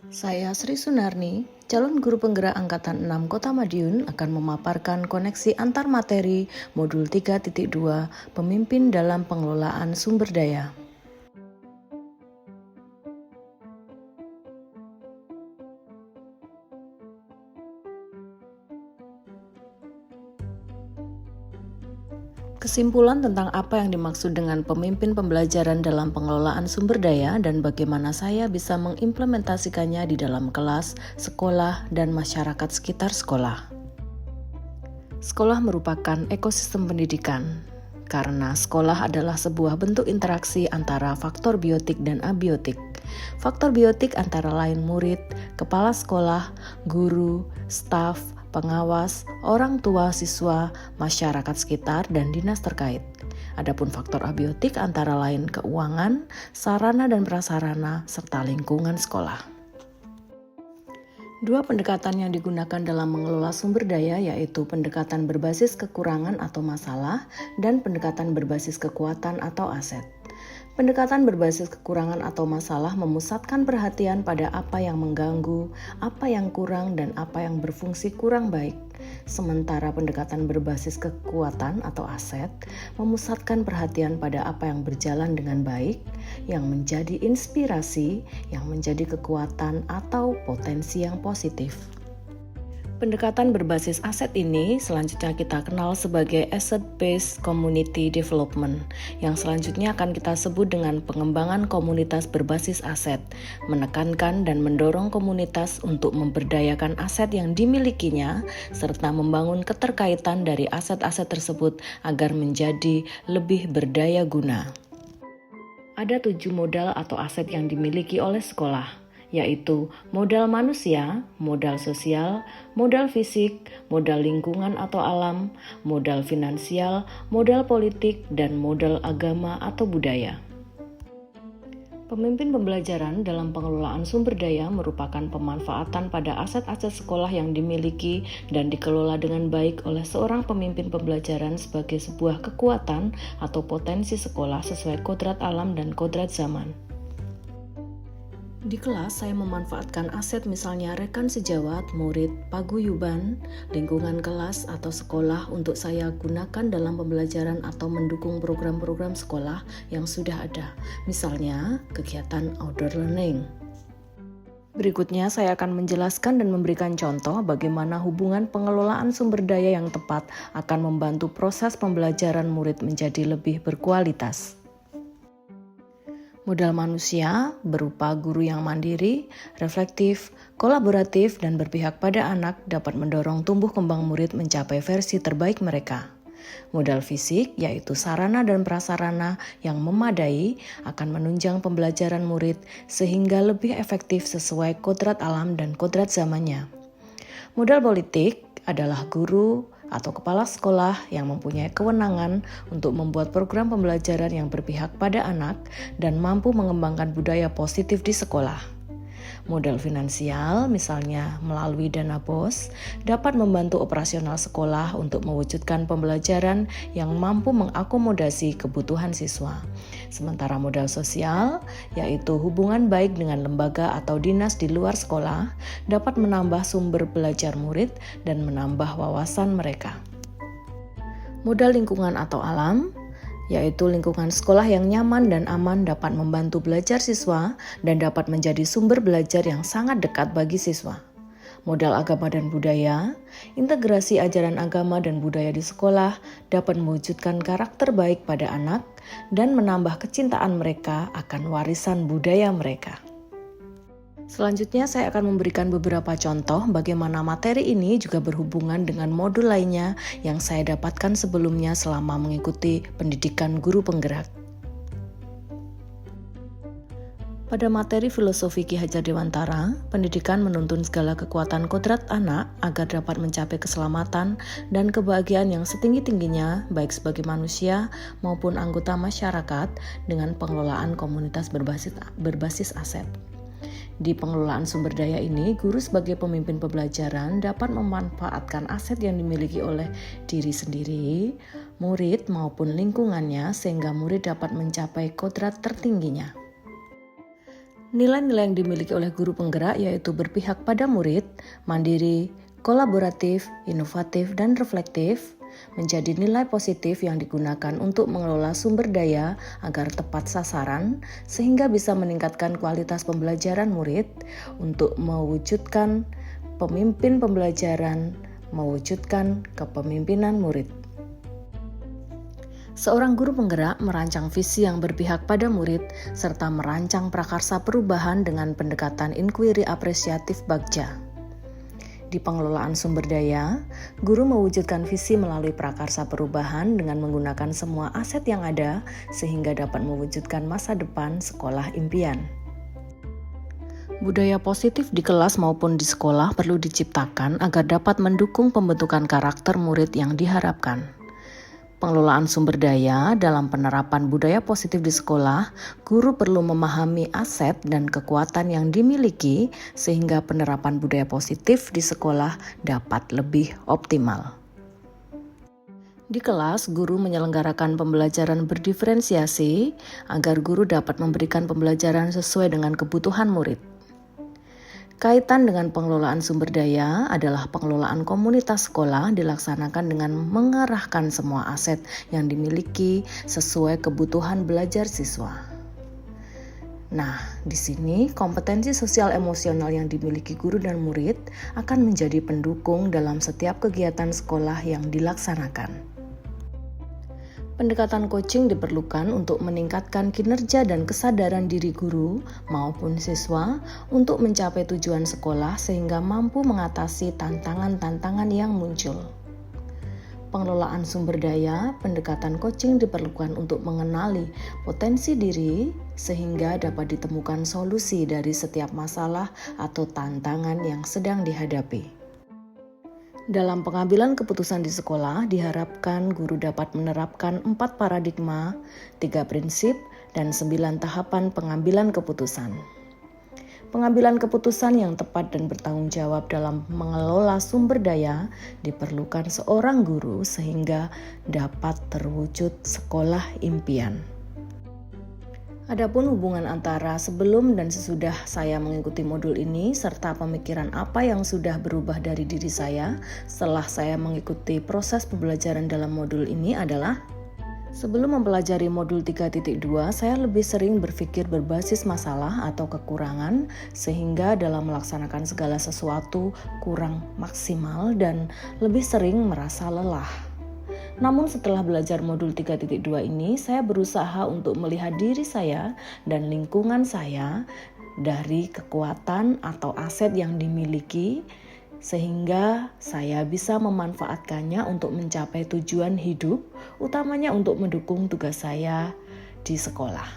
Saya Sri Sunarni, calon guru penggerak Angkatan 6 Kota Madiun akan memaparkan koneksi antar materi modul 3.2 Pemimpin dalam Pengelolaan Sumber Daya. Kesimpulan tentang apa yang dimaksud dengan pemimpin pembelajaran dalam pengelolaan sumber daya dan bagaimana saya bisa mengimplementasikannya di dalam kelas, sekolah, dan masyarakat sekitar sekolah. Sekolah merupakan ekosistem pendidikan, karena sekolah adalah sebuah bentuk interaksi antara faktor biotik dan abiotik. Faktor biotik antara lain murid, kepala sekolah, guru, staf, pengawas, orang tua siswa, masyarakat sekitar, dan dinas terkait. Adapun faktor abiotik antara lain keuangan, sarana dan prasarana, serta lingkungan sekolah. Dua pendekatan yang digunakan dalam mengelola sumber daya yaitu pendekatan berbasis kekurangan atau masalah dan pendekatan berbasis kekuatan atau aset. Pendekatan berbasis kekurangan atau masalah memusatkan perhatian pada apa yang mengganggu, apa yang kurang, dan apa yang berfungsi kurang baik. Sementara pendekatan berbasis kekuatan atau aset memusatkan perhatian pada apa yang berjalan dengan baik, yang menjadi inspirasi, yang menjadi kekuatan atau potensi yang positif. Pendekatan berbasis aset ini selanjutnya kita kenal sebagai Asset-Based Community Development, yang selanjutnya akan kita sebut dengan pengembangan komunitas berbasis aset, menekankan dan mendorong komunitas untuk memberdayakan aset yang dimilikinya, serta membangun keterkaitan dari aset-aset tersebut agar menjadi lebih berdaya guna. Ada 7 modal atau aset yang dimiliki oleh sekolah, yaitu modal manusia, modal sosial, modal fisik, modal lingkungan atau alam, modal finansial, modal politik, dan modal agama atau budaya. Pemimpin pembelajaran dalam pengelolaan sumber daya merupakan pemanfaatan pada aset-aset sekolah yang dimiliki dan dikelola dengan baik oleh seorang pemimpin pembelajaran sebagai sebuah kekuatan atau potensi sekolah sesuai kodrat alam dan kodrat zaman. Di kelas, saya memanfaatkan aset misalnya rekan sejawat, murid, paguyuban, lingkungan kelas atau sekolah untuk saya gunakan dalam pembelajaran atau mendukung program-program sekolah yang sudah ada, misalnya kegiatan outdoor learning. Berikutnya, saya akan menjelaskan dan memberikan contoh bagaimana hubungan pengelolaan sumber daya yang tepat akan membantu proses pembelajaran murid menjadi lebih berkualitas. Modal manusia berupa guru yang mandiri, reflektif, kolaboratif, dan berpihak pada anak dapat mendorong tumbuh kembang murid mencapai versi terbaik mereka. Modal fisik yaitu sarana dan prasarana yang memadai akan menunjang pembelajaran murid sehingga lebih efektif sesuai kodrat alam dan kodrat zamannya. Modal politik adalah guru atau kepala sekolah yang mempunyai kewenangan untuk membuat program pembelajaran yang berpihak pada anak dan mampu mengembangkan budaya positif di sekolah. Modal finansial, misalnya melalui dana BOS, dapat membantu operasional sekolah untuk mewujudkan pembelajaran yang mampu mengakomodasi kebutuhan siswa. Sementara modal sosial, yaitu hubungan baik dengan lembaga atau dinas di luar sekolah, dapat menambah sumber belajar murid dan menambah wawasan mereka. Modal lingkungan atau alam, yaitu lingkungan sekolah yang nyaman dan aman dapat membantu belajar siswa dan dapat menjadi sumber belajar yang sangat dekat bagi siswa. Modal agama dan budaya, integrasi ajaran agama dan budaya di sekolah dapat mewujudkan karakter baik pada anak dan menambah kecintaan mereka akan warisan budaya mereka. Selanjutnya saya akan memberikan beberapa contoh bagaimana materi ini juga berhubungan dengan modul lainnya yang saya dapatkan sebelumnya selama mengikuti pendidikan guru penggerak. Pada materi filosofi Ki Hajar Dewantara, pendidikan menuntun segala kekuatan kodrat anak agar dapat mencapai keselamatan dan kebahagiaan yang setinggi-tingginya baik sebagai manusia maupun anggota masyarakat dengan pengelolaan komunitas berbasis aset. Di pengelolaan sumber daya ini, guru sebagai pemimpin pembelajaran dapat memanfaatkan aset yang dimiliki oleh diri sendiri, murid maupun lingkungannya sehingga murid dapat mencapai kodrat tertingginya. Nilai-nilai yang dimiliki oleh guru penggerak yaitu berpihak pada murid, mandiri, kolaboratif, inovatif, dan reflektif, menjadi nilai positif yang digunakan untuk mengelola sumber daya agar tepat sasaran sehingga bisa meningkatkan kualitas pembelajaran murid untuk mewujudkan pemimpin pembelajaran, mewujudkan kepemimpinan murid. Seorang guru penggerak merancang visi yang berpihak pada murid serta merancang prakarsa perubahan dengan pendekatan inquiry apresiatif Bagja. Di pengelolaan sumber daya, guru mewujudkan visi melalui prakarsa perubahan dengan menggunakan semua aset yang ada sehingga dapat mewujudkan masa depan sekolah impian. Budaya positif di kelas maupun di sekolah perlu diciptakan agar dapat mendukung pembentukan karakter murid yang diharapkan. Pengelolaan sumber daya dalam penerapan budaya positif di sekolah, guru perlu memahami aset dan kekuatan yang dimiliki sehingga penerapan budaya positif di sekolah dapat lebih optimal. Di kelas, guru menyelenggarakan pembelajaran berdiferensiasi agar guru dapat memberikan pembelajaran sesuai dengan kebutuhan murid. Kaitan dengan pengelolaan sumber daya adalah pengelolaan komunitas sekolah dilaksanakan dengan mengarahkan semua aset yang dimiliki sesuai kebutuhan belajar siswa. Nah, di sini kompetensi sosial emosional yang dimiliki guru dan murid akan menjadi pendukung dalam setiap kegiatan sekolah yang dilaksanakan. Pendekatan coaching diperlukan untuk meningkatkan kinerja dan kesadaran diri guru maupun siswa untuk mencapai tujuan sekolah sehingga mampu mengatasi tantangan-tantangan yang muncul. Pengelolaan sumber daya, pendekatan coaching diperlukan untuk mengenali potensi diri sehingga dapat ditemukan solusi dari setiap masalah atau tantangan yang sedang dihadapi. Dalam pengambilan keputusan di sekolah, diharapkan guru dapat menerapkan 4 paradigma, 3 prinsip, dan 9 tahapan pengambilan keputusan. Pengambilan keputusan yang tepat dan bertanggung jawab dalam mengelola sumber daya diperlukan seorang guru sehingga dapat terwujud sekolah impian. Adapun hubungan antara sebelum dan sesudah saya mengikuti modul ini serta pemikiran apa yang sudah berubah dari diri saya setelah saya mengikuti proses pembelajaran dalam modul ini adalah: sebelum mempelajari modul 3.2, saya lebih sering berpikir berbasis masalah atau kekurangan sehingga dalam melaksanakan segala sesuatu kurang maksimal dan lebih sering merasa lelah. Namun setelah belajar modul 3.2 ini, saya berusaha untuk melihat diri saya dan lingkungan saya dari kekuatan atau aset yang dimiliki sehingga saya bisa memanfaatkannya untuk mencapai tujuan hidup, utamanya untuk mendukung tugas saya di sekolah.